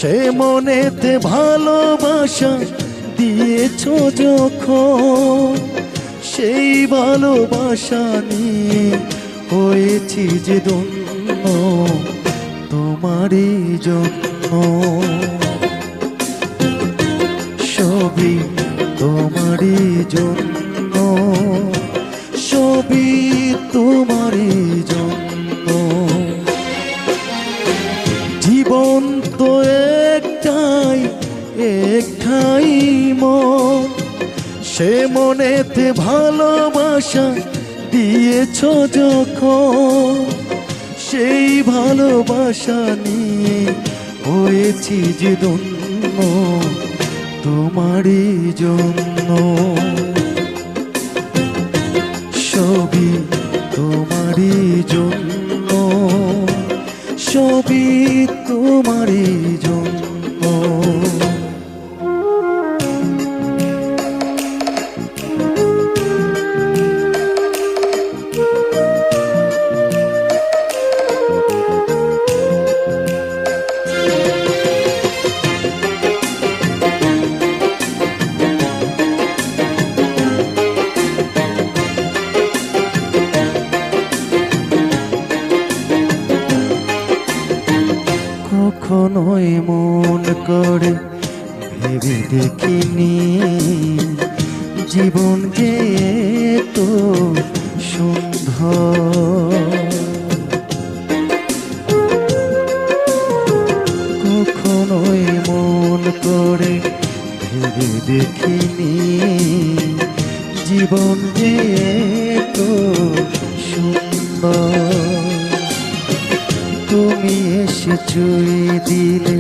সে মনেতে ভালোবাসা দিয়েছ যখন, সেই ভালোবাসা নিয়ে হয়েছি যে ধন্য তোমারই জন্য। সবই তোমারই জন্য, সবই তোমারই জন্য। জীবন তো একটাই, একটাই মন, সে মনেতে ভালোবাসা দিয়েছ যখন, সেই ভালোবাসা নিয়ে হয়েছি যে ধন্য তোমারই জন্য। সবই তোমারই জন্য, সবই তোমারই জন্য। কখনোই মন করে ভেবে দেখিনি জীবন যে তো সুন্দর। কখনোই মন করে ভেবে দেখিনি জীবন যে তো সুন্দর। তুমি এসে ছুঁয়ে দিলে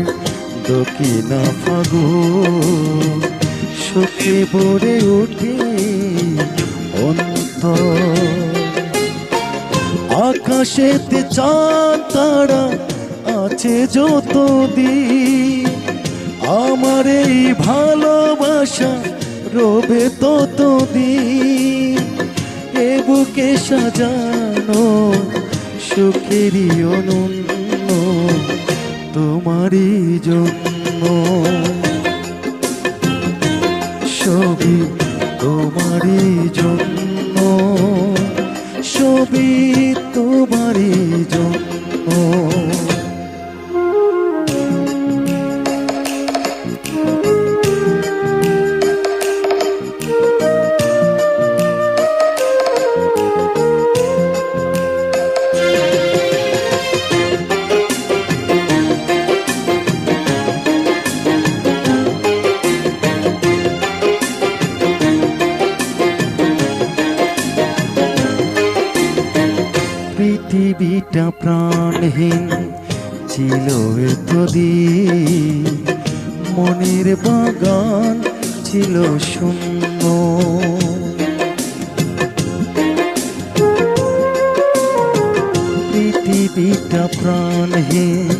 দক্ষিণা ফাগুন, সুখে ভরে ওঠে অন্তর। আকাশেতে চাঁদ তারা আছে যতদিন, আমার এই ভালোবাসা রবে ততদিন। এ বুকে সাজানো সুখেরই অনন্য তোমারই জন্য। সবই তোমারই জন্য, সবই তোমারই জন্য। পৃথিবীটা প্রাণহীন ছিল এতদিন, মনের বাগান ছিল শূন্য। পৃথিবীটা প্রাণহীন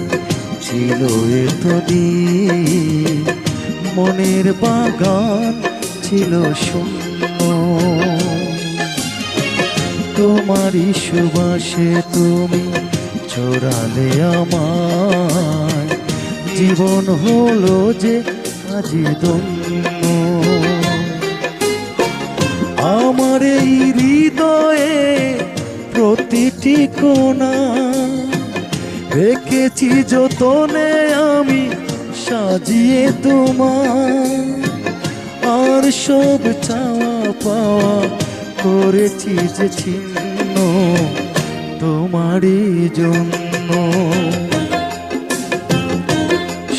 ছিল এতদিন, মনের বাগান ছিল শূন্য। তোমারই সুবাসে তুমি ছড়ালে আমায়, জীবন হলো যে আজি ধন্য। আমার এই হৃদয়ে প্রতিটি কোণা রেখেছি যতনে আমি সাজিয়ে তোমার। আর সব চাওয়া পাওয়া করেছি যে ছিন্ন তোমারই জন্য।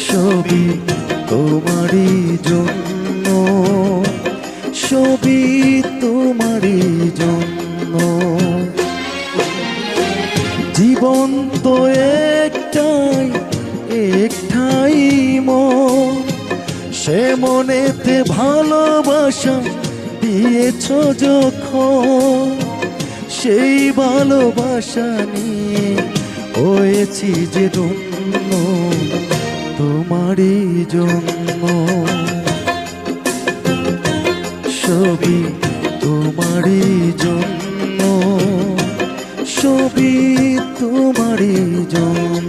সবই তোমারই জন্য, সবই তোমারই জন্য। জীবন তো একটাই, একটাই মন, সে মনেতে ভালোবাসা দিয়েছ যখন, সেই ভালোবাসা নিয়ে হয়েছি যে ধন্য তোমারই জন্য। সবই তোমারই জন্য, সবই তোমারই জন্য।